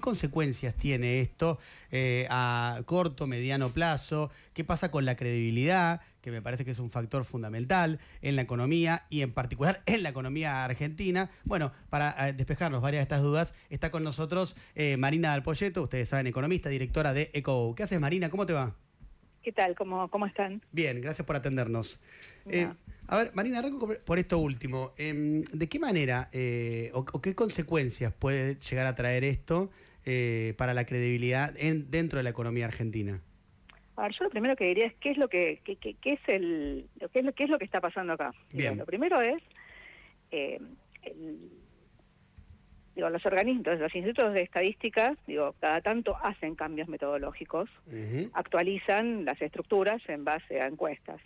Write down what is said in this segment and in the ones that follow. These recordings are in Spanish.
¿Qué consecuencias tiene esto a corto, mediano plazo? ¿Qué pasa con la credibilidad, que me parece que es un factor fundamental en la economía y en particular en la economía argentina? Bueno, para despejarnos varias de estas dudas, está con nosotros Marina Dal Poyetto, ustedes saben, economista, directora de EcoGo. ¿Qué haces, Marina? ¿Cómo te va? ¿Qué tal? ¿Cómo están? Bien, gracias por atendernos. No. A ver, Marina, arranco por esto último. ¿De qué manera o qué consecuencias puede llegar a traer esto para la credibilidad dentro de la economía argentina? A ver, yo lo primero que diría es qué es lo que qué es lo que está pasando acá. Digo, Bien. lo primero es los organismos, los institutos de estadística, cada tanto hacen cambios metodológicos, actualizan las estructuras en base a encuestas.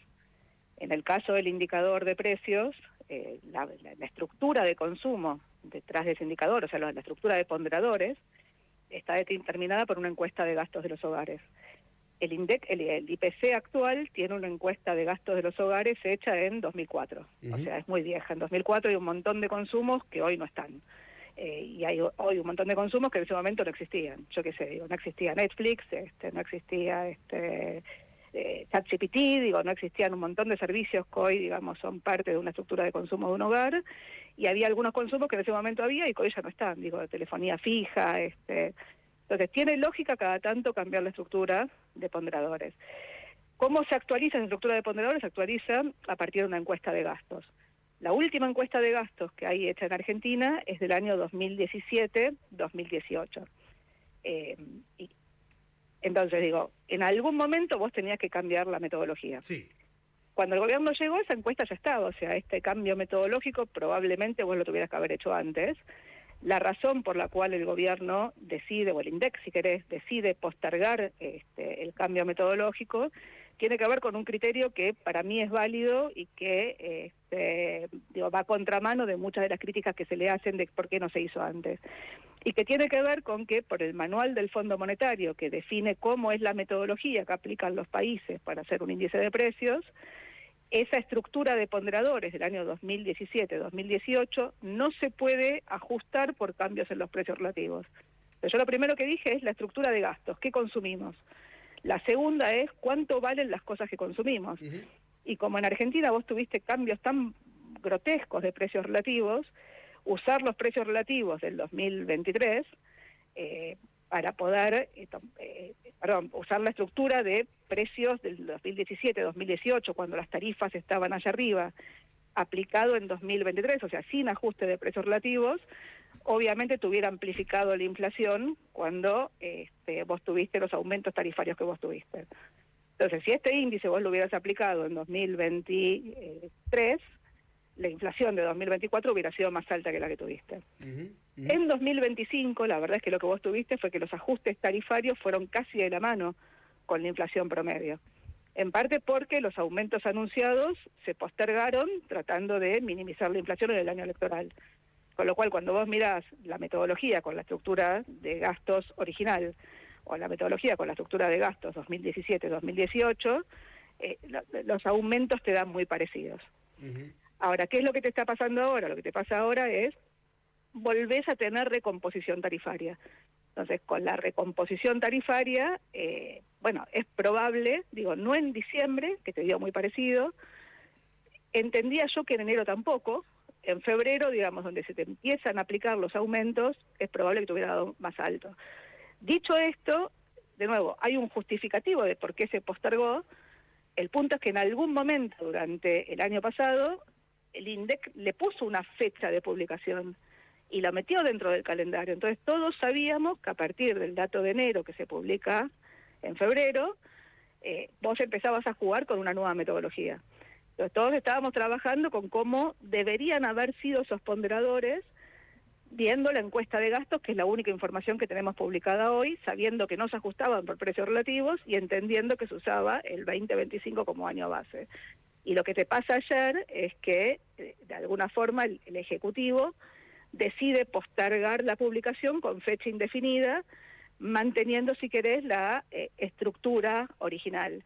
En el caso del indicador de precios, la estructura de consumo detrás de ese indicador, o sea, la estructura de ponderadores, está determinada por una encuesta de gastos de los hogares. El IPC actual tiene una encuesta de gastos de los hogares hecha en 2004, o sea, es muy vieja. En 2004 hay un montón de consumos que hoy no están. Y hay hoy un montón de consumos que en ese momento no existían. Yo qué sé, no existía Netflix, no existía ChatGPT, no existían un montón de servicios que hoy, son parte de una estructura de consumo de un hogar, y había algunos consumos que en ese momento había y que hoy ya no están, telefonía fija, Entonces, tiene lógica cada tanto cambiar la estructura de ponderadores. ¿Cómo se actualiza la estructura de ponderadores? Se actualiza a partir de una encuesta de gastos. La última encuesta de gastos que hay hecha en Argentina es del año 2017-2018. Entonces, en algún momento vos tenías que cambiar la metodología. Sí. Cuando el gobierno llegó, esa encuesta ya estaba, o sea, este cambio metodológico probablemente vos lo tuvieras que haber hecho antes. La razón por la cual el gobierno decide, o el INDEC, si querés, decide postergar el cambio metodológico, tiene que ver con un criterio que para mí es válido y que va a contramano de muchas de las críticas que se le hacen de por qué no se hizo antes. Y que tiene que ver con que por el manual del Fondo Monetario, que define cómo es la metodología que aplican los países para hacer un índice de precios, esa estructura de ponderadores del año 2017-2018 no se puede ajustar por cambios en los precios relativos. Pero yo lo primero que dije es la estructura de gastos, ¿qué consumimos? La segunda es cuánto valen las cosas que consumimos. Y como en Argentina vos tuviste cambios tan grotescos de precios relativos, usar los precios relativos del 2023 para poder usar la estructura de precios del 2017-2018, cuando las tarifas estaban allá arriba, aplicado en 2023, o sea, sin ajuste de precios relativos, obviamente te hubiera amplificado la inflación cuando vos tuviste los aumentos tarifarios que vos tuviste. Entonces, si este índice vos lo hubieras aplicado en 2023, la inflación de 2024 hubiera sido más alta que la que tuviste. En 2025, la verdad es que lo que vos tuviste fue que los ajustes tarifarios fueron casi de la mano con la inflación promedio. En parte porque los aumentos anunciados se postergaron tratando de minimizar la inflación en el año electoral. Con lo cual, cuando vos mirás la metodología con la estructura de gastos original o la metodología con la estructura de gastos 2017-2018, los aumentos te dan muy parecidos. Ahora, ¿qué es lo que te está pasando ahora? Lo que te pasa ahora es volvés a tener recomposición tarifaria. Entonces, con la recomposición tarifaria, es probable, no en diciembre, que te dio muy parecido, entendía yo que en enero tampoco, en febrero, donde se te empiezan a aplicar los aumentos, es probable que te hubiera dado más alto. Dicho esto, de nuevo, hay un justificativo de por qué se postergó. El punto es que en algún momento durante el año pasado, el INDEC le puso una fecha de publicación y la metió dentro del calendario. Entonces todos sabíamos que a partir del dato de enero que se publica en febrero, vos empezabas a jugar con una nueva metodología. Entonces todos estábamos trabajando con cómo deberían haber sido esos ponderadores, viendo la encuesta de gastos, que es la única información que tenemos publicada hoy, sabiendo que no se ajustaban por precios relativos y entendiendo que se usaba el 2025 como año base. Y lo que te pasa ayer es que, de alguna forma, el Ejecutivo decide postergar la publicación con fecha indefinida, manteniendo, si querés, la estructura original.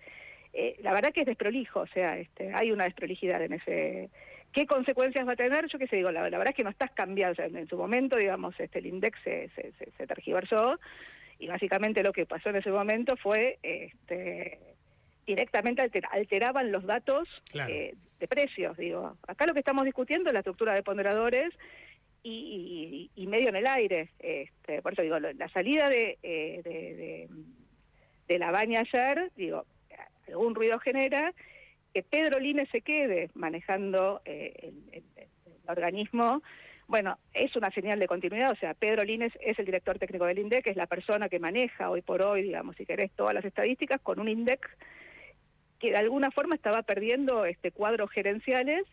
La verdad que es desprolijo, o sea, hay una desprolijidad en ese ¿Qué consecuencias va a tener? Yo qué sé, digo, la verdad es que no estás cambiando. O sea, en su momento, digamos, el index se tergiversó, y básicamente lo que pasó en ese momento fue directamente alteraban los datos Claro. de precios. Digo, acá lo que estamos discutiendo es la estructura de ponderadores y medio en el aire. Por eso digo, la salida de la Baña ayer, digo, algún ruido genera. Que Pedro Línez se quede manejando el organismo, bueno, es una señal de continuidad. O sea, Pedro Línez es el director técnico del INDEC, es la persona que maneja hoy por hoy, digamos, si querés, todas las estadísticas, con un INDEC que de alguna forma estaba perdiendo cuadros gerenciales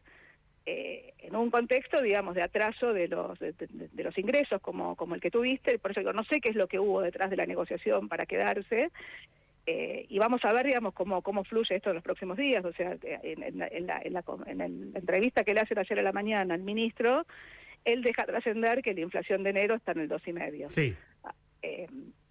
en un contexto, digamos, de atraso de los ingresos, como el que tuviste. Por eso digo, no sé qué es lo que hubo detrás de la negociación para quedarse. Y vamos a ver, digamos, cómo fluye esto en los próximos días. O sea, en la entrevista que le hacen ayer a la mañana al ministro, él deja trascender que la inflación de enero está en el 2,5. Sí.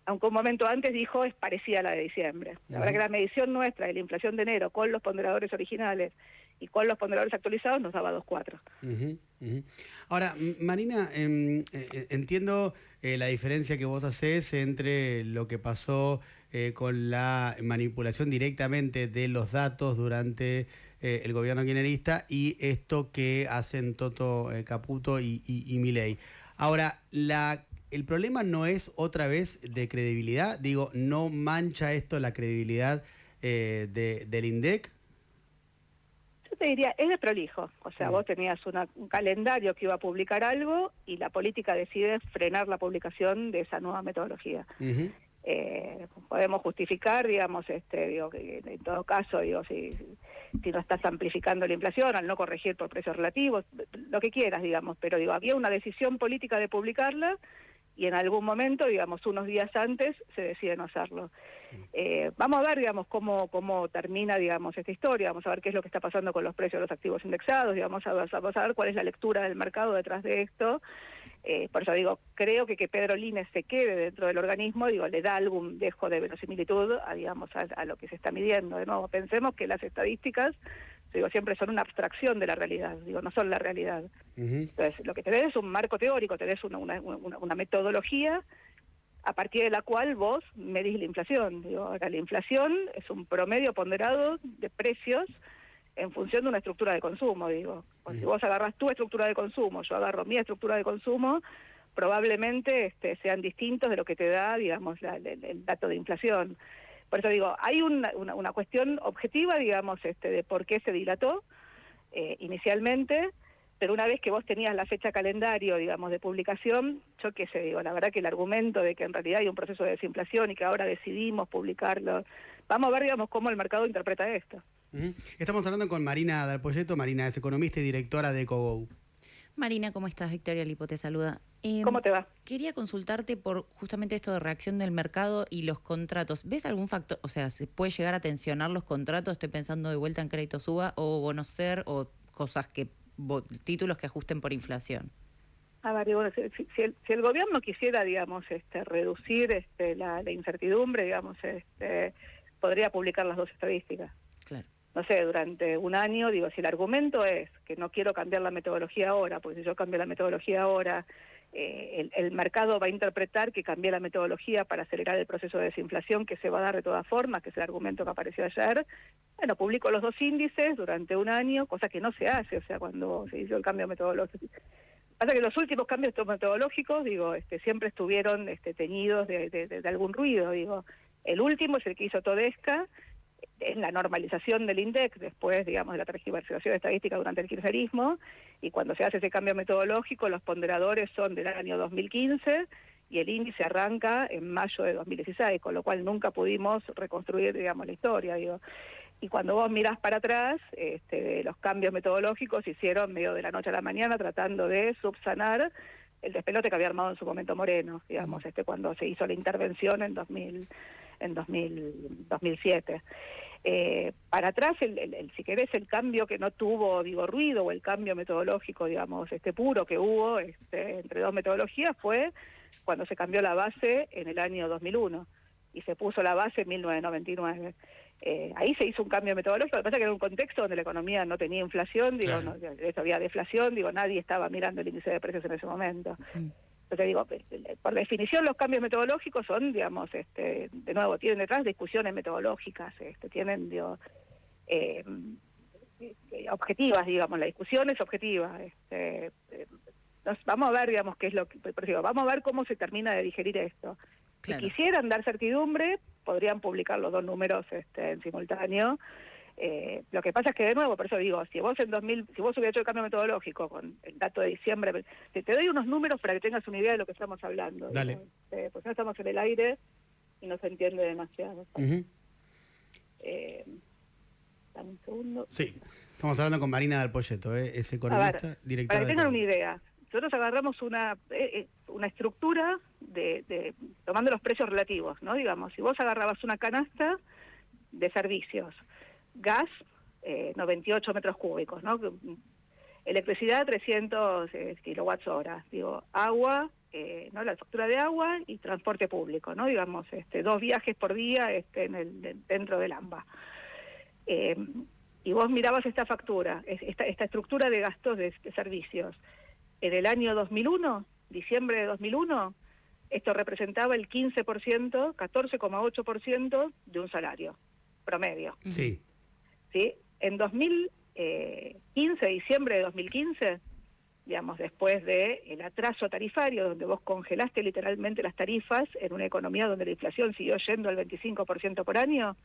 Aunque un momento antes dijo es parecida a la de diciembre. La verdad que la medición nuestra de la inflación de enero con los ponderadores originales y con los ponderadores actualizados nos daba 2,4. Ahora, Marina, entiendo la diferencia que vos hacés entre lo que pasó con la manipulación directamente de los datos durante el gobierno kirchnerista y esto que hacen Toto Caputo y Milei. Ahora, el problema no es otra vez de credibilidad, digo, ¿no mancha esto la credibilidad del INDEC? Yo te diría, es de prolijo. O sea, vos tenías un calendario que iba a publicar algo y la política decide frenar la publicación de esa nueva metodología. Podemos justificar, digamos, digo, que en todo caso, digo, si no estás amplificando la inflación, al no corregir por precios relativos, lo que quieras, digamos, pero digo, había una decisión política de publicarla y en algún momento, digamos, unos días antes, se decide no hacerlo. Vamos a ver, digamos, cómo termina, digamos, esta historia. Vamos a ver qué es lo que está pasando con los precios de los activos indexados, digamos, vamos a ver cuál es la lectura del mercado detrás de esto. Por eso digo, creo que Pedro Línez se quede dentro del organismo, digo, le da algún dejo de verosimilitud a lo que se está midiendo. De nuevo, pensemos que las estadísticas, digo, siempre son una abstracción de la realidad, digo, no son la realidad. Entonces, lo que te des es un marco teórico, te des una metodología a partir de la cual vos medís la inflación. Digo, ahora, la inflación es un promedio ponderado de precios en función de una estructura de consumo, digo. O si vos agarrás tu estructura de consumo, yo agarro mi estructura de consumo, probablemente sean distintos de lo que te da, digamos, el dato de inflación. Por eso digo, hay una cuestión objetiva, digamos, de por qué se dilató inicialmente, pero una vez que vos tenías la fecha calendario, digamos, de publicación, yo qué sé, digo, la verdad que el argumento de que en realidad hay un proceso de desinflación y que ahora decidimos publicarlo, vamos a ver, digamos, cómo el mercado interpreta esto. Estamos hablando con Marina Dalpolletto. Marina es economista y directora de EcoGo. Marina, ¿cómo estás? Victoria Lipo te saluda. ¿Cómo te va? Quería consultarte por justamente esto de reacción del mercado y los contratos. ¿Ves algún factor? O sea, ¿se puede llegar a tensionar los contratos? Estoy pensando de vuelta en crédito suba o bono ser o cosas títulos que ajusten por inflación. A ver, digo, si el gobierno quisiera, digamos, reducir la incertidumbre, digamos, podría publicar las dos estadísticas. Claro. No sé, durante un año, digo, si el argumento es que no quiero cambiar la metodología ahora, porque si yo cambio la metodología ahora, el mercado va a interpretar que cambié la metodología para acelerar el proceso de desinflación que se va a dar de todas formas, que es el argumento que apareció ayer. Bueno, publico los dos índices durante un año, cosa que no se hace, o sea, cuando se hizo el cambio metodológico. Pasa que los últimos cambios metodológicos, digo, siempre estuvieron teñidos de algún ruido, digo. El último es el que hizo Todesca, en la normalización del INDEC, después, digamos, de la tergiversación estadística durante el kirchnerismo, y cuando se hace ese cambio metodológico, los ponderadores son del año 2015 y el índice arranca en mayo de 2016, con lo cual nunca pudimos reconstruir, digamos, la historia, digo. Y cuando vos mirás para atrás, los cambios metodológicos se hicieron medio de la noche a la mañana tratando de subsanar el despelote que había armado en su momento Moreno, digamos, cuando se hizo la intervención en 2007. Para atrás, si querés, el cambio que no tuvo, digo, ruido, o el cambio metodológico, digamos, puro que hubo entre dos metodologías fue cuando se cambió la base en el año 2001. y se puso la base en 1999. Ahí se hizo un cambio metodológico, lo que pasa es que era un contexto donde la economía no tenía inflación, digo, Claro. no, de hecho había deflación, digo, nadie estaba mirando el índice de precios en ese momento. Entonces digo, por definición los cambios metodológicos son, digamos, de nuevo, tienen detrás discusiones metodológicas, tienen, digo, objetivas, digamos, la discusión es objetiva. Vamos a ver, digamos, qué es lo que, por ejemplo, vamos a ver cómo se termina de digerir esto. Claro. Si quisieran dar certidumbre, podrían publicar los dos números en simultáneo. Lo que pasa es que, de nuevo, por eso digo, si vos hubieras hecho el cambio metodológico con el dato de diciembre, te doy unos números para que tengas una idea de lo que estamos hablando. Dale. Pues no estamos en el aire y no se entiende demasiado. Ujú. Dame un segundo. Sí, estamos hablando con Marina Del Poyeto, es economista, A ver, directora para que de tengan una Economía. idea, nosotros agarramos una estructura tomando los precios relativos, ¿no? Digamos, si vos agarrabas una canasta de servicios, gas, 98 metros cúbicos, ¿no? Electricidad, 300 kilowatts hora, digo, agua, ¿no? La factura de agua y transporte público, ¿no? Digamos, 2 viajes por día dentro del AMBA. Y vos mirabas esta factura, esta estructura de gastos de servicios. En el año 2001, diciembre de 2001, esto representaba el 15%, 14,8% de un salario promedio. Sí. ¿Sí? En 2015, diciembre de 2015, digamos, después del atraso tarifario, donde vos congelaste literalmente las tarifas en una economía donde la inflación siguió yendo al 25% por año,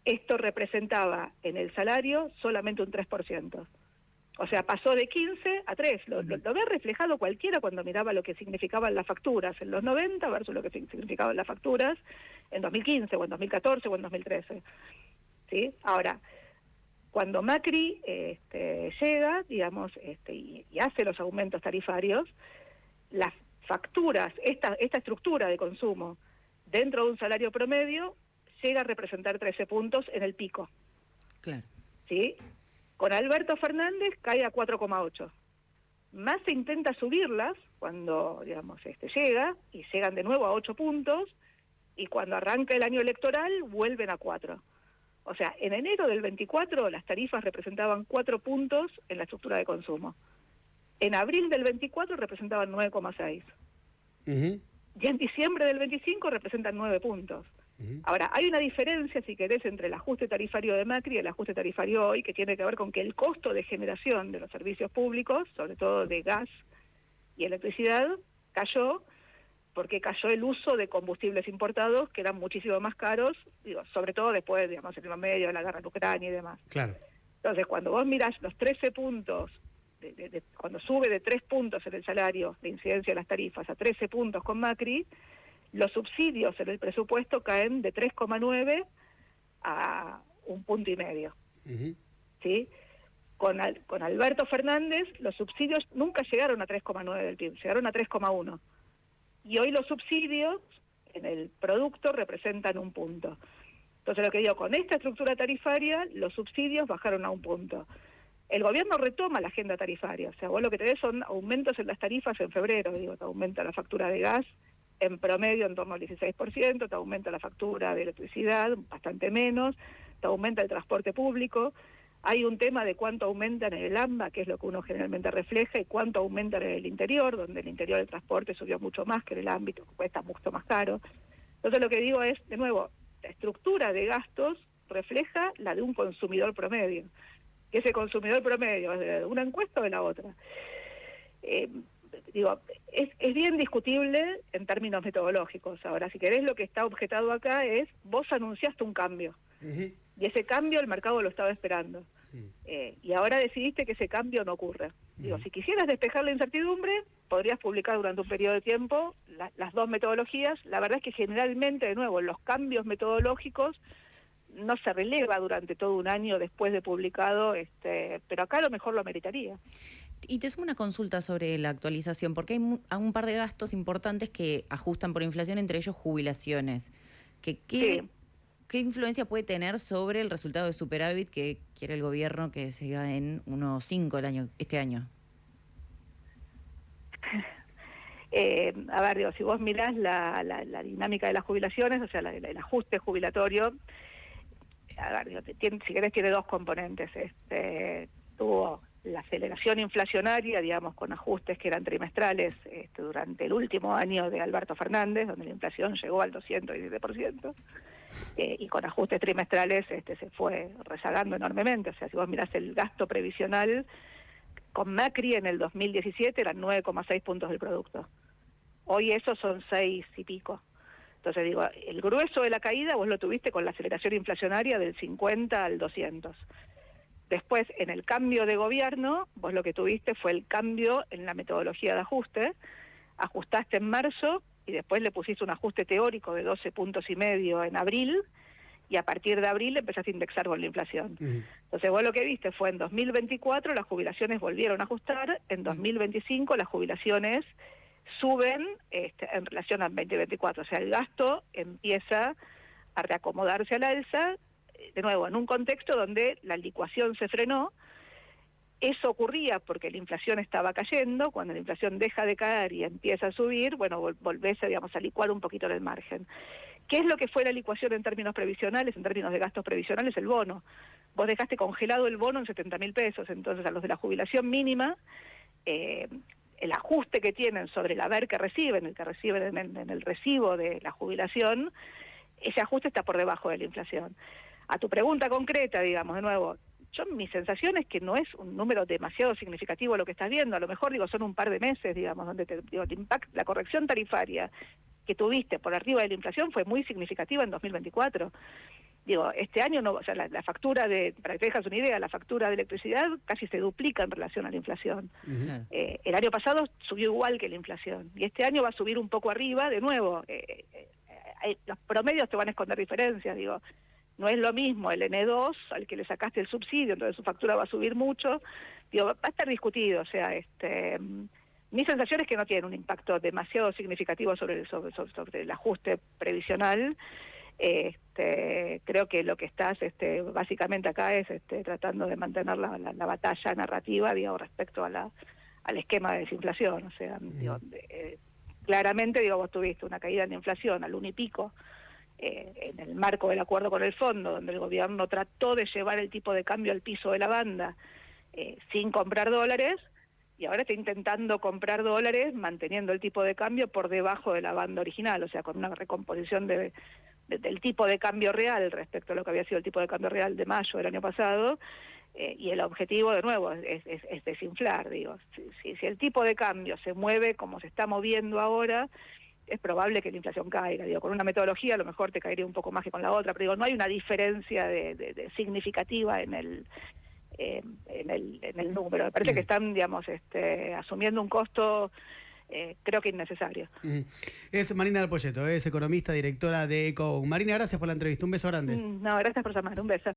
esto representaba en el salario solamente un 3%. O sea, pasó de 15 a 3. Lo ve reflejado cualquiera cuando miraba lo que significaban las facturas en los 90 versus lo que significaban las facturas en 2015 o en 2014 o en 2013. ¿Sí? Ahora, cuando Macri llega, digamos, y hace los aumentos tarifarios, las facturas, esta estructura de consumo dentro de un salario promedio llega a representar 13 puntos en el pico. Claro. ¿Sí? Con Alberto Fernández cae a 4,8. Más se intenta subirlas cuando, digamos, llega, y llegan de nuevo a 8 puntos, y cuando arranca el año electoral vuelven a 4. O sea, en enero del 24 las tarifas representaban 4 puntos en la estructura de consumo. En abril del 24 representaban 9,6. Ujú. Y en diciembre del 25 representan 9 puntos. Ahora, hay una diferencia, si querés, entre el ajuste tarifario de Macri y el ajuste tarifario hoy, que tiene que ver con que el costo de generación de los servicios públicos, sobre todo de gas y electricidad, cayó, porque cayó el uso de combustibles importados, que eran muchísimo más caros, digo, sobre todo después, digamos, en el medio de la guerra en Ucrania y demás. Claro. Entonces, cuando vos mirás los 13 puntos, cuando sube de 3 puntos en el salario de incidencia de las tarifas a 13 puntos con Macri, los subsidios en el presupuesto caen de 3,9 a 1,5 puntos. Ujú. ¿Sí? Con Alberto Fernández, los subsidios nunca llegaron a 3,9 del PIB, llegaron a 3,1. Y hoy los subsidios en el producto representan 1 punto. Entonces, lo que digo, con esta estructura tarifaria, los subsidios bajaron a 1 punto. El gobierno retoma la agenda tarifaria, o sea, vos lo que tenés son aumentos en las tarifas en febrero, digo, te aumenta la factura de gas en promedio en torno al 16%, te aumenta la factura de electricidad bastante menos, te aumenta el transporte público. Hay un tema de cuánto aumentan en el AMBA, que es lo que uno generalmente refleja, y cuánto aumentan en el interior, donde el interior del transporte subió mucho más que en el ámbito, que cuesta mucho más caro. Entonces, lo que digo es, de nuevo, la estructura de gastos refleja la de un consumidor promedio. Que ese consumidor promedio es de una encuesta o de la otra. Digo, es bien discutible en términos metodológicos. Ahora, si querés, lo que está objetado acá es, vos anunciaste un cambio, Ujú. y ese cambio el mercado lo estaba esperando. Y ahora decidiste que ese cambio no ocurre. Digo, si quisieras despejar la incertidumbre, podrías publicar durante un periodo de tiempo las dos metodologías. La verdad es que generalmente, de nuevo, los cambios metodológicos no se releva durante todo un año después de publicado, pero acá a lo mejor lo meritaría. Y te sumo una consulta sobre la actualización, porque hay un par de gastos importantes que ajustan por inflación, entre ellos jubilaciones. ¿Qué influencia puede tener sobre el resultado de superávit que quiere el gobierno que siga en 1,5 este año? A ver, digo, si vos mirás la dinámica de las jubilaciones, o sea, el ajuste jubilatorio, a ver, digo, si querés tiene dos componentes. Tuvo la aceleración inflacionaria, digamos, con ajustes que eran trimestrales durante el último año de Alberto Fernández, donde la inflación llegó al 217%, y con ajustes trimestrales se fue rezagando enormemente. O sea, si vos mirás el gasto previsional, con Macri en el 2017 eran 9,6 puntos del producto. Hoy esos son 6 y pico. Entonces digo, el grueso de la caída vos lo tuviste con la aceleración inflacionaria del 50 al 200. Después, en el cambio de gobierno, vos lo que tuviste fue el cambio en la metodología de ajuste. Ajustaste en marzo y después le pusiste un ajuste teórico de 12,5 puntos en abril, y a partir de abril empezaste a indexar con la inflación. Entonces vos lo que viste fue en 2024 las jubilaciones volvieron a ajustar, en 2025 las jubilaciones suben en relación al 2024. O sea, el gasto empieza a reacomodarse al alza, de nuevo, en un contexto donde la licuación se frenó. Eso ocurría porque la inflación estaba cayendo. Cuando la inflación deja de caer y empieza a subir, bueno, volvés a licuar un poquito en el margen. ¿Qué es lo que fue la licuación en términos previsionales, en términos de gastos previsionales? El bono. Vos dejaste congelado el bono en 70.000 pesos, entonces a los de la jubilación mínima, el ajuste que tienen sobre el haber que reciben, el que reciben en el recibo de la jubilación, ese ajuste está por debajo de la inflación. A tu pregunta concreta, digamos, de nuevo, mi sensación es que no es un número demasiado significativo lo que estás viendo. A lo mejor, digo, son un par de meses, digamos, donde te impacta la corrección tarifaria que tuviste por arriba de la inflación fue muy significativa en 2024. Digo, este año, no, o sea, la factura para que te dejas una idea, la factura de electricidad casi se duplica en relación a la inflación. El año pasado subió igual que la inflación, y este año va a subir un poco arriba, de nuevo. Los promedios te van a esconder diferencias, digo. No es lo mismo el N2 al que le sacaste el subsidio, entonces su factura va a subir mucho. Digo, va a estar discutido, o sea, mi sensación es que no tiene un impacto demasiado significativo sobre el ajuste previsional. Creo que lo que estás básicamente acá es tratando de mantener la batalla narrativa, digo, respecto al esquema de desinflación. O sea, digo, claramente, digo, vos tuviste una caída en la inflación al 1 y pico, en el marco del acuerdo con el fondo, donde el gobierno trató de llevar el tipo de cambio al piso de la banda sin comprar dólares, y ahora está intentando comprar dólares manteniendo el tipo de cambio por debajo de la banda original, o sea, con una recomposición del tipo de cambio real respecto a lo que había sido el tipo de cambio real de mayo del año pasado, y el objetivo, de nuevo, es desinflar. Digo, si el tipo de cambio se mueve como se está moviendo ahora, es probable que la inflación caiga. Digo, con una metodología a lo mejor te caería un poco más que con la otra, pero digo, no hay una diferencia significativa en el número. Me parece que están, digamos, asumiendo un costo, creo que innecesario. Es Marina Del Poyeto, es economista, directora de ECO. Marina, gracias por la entrevista. Un beso grande. No, gracias por llamar. Un beso.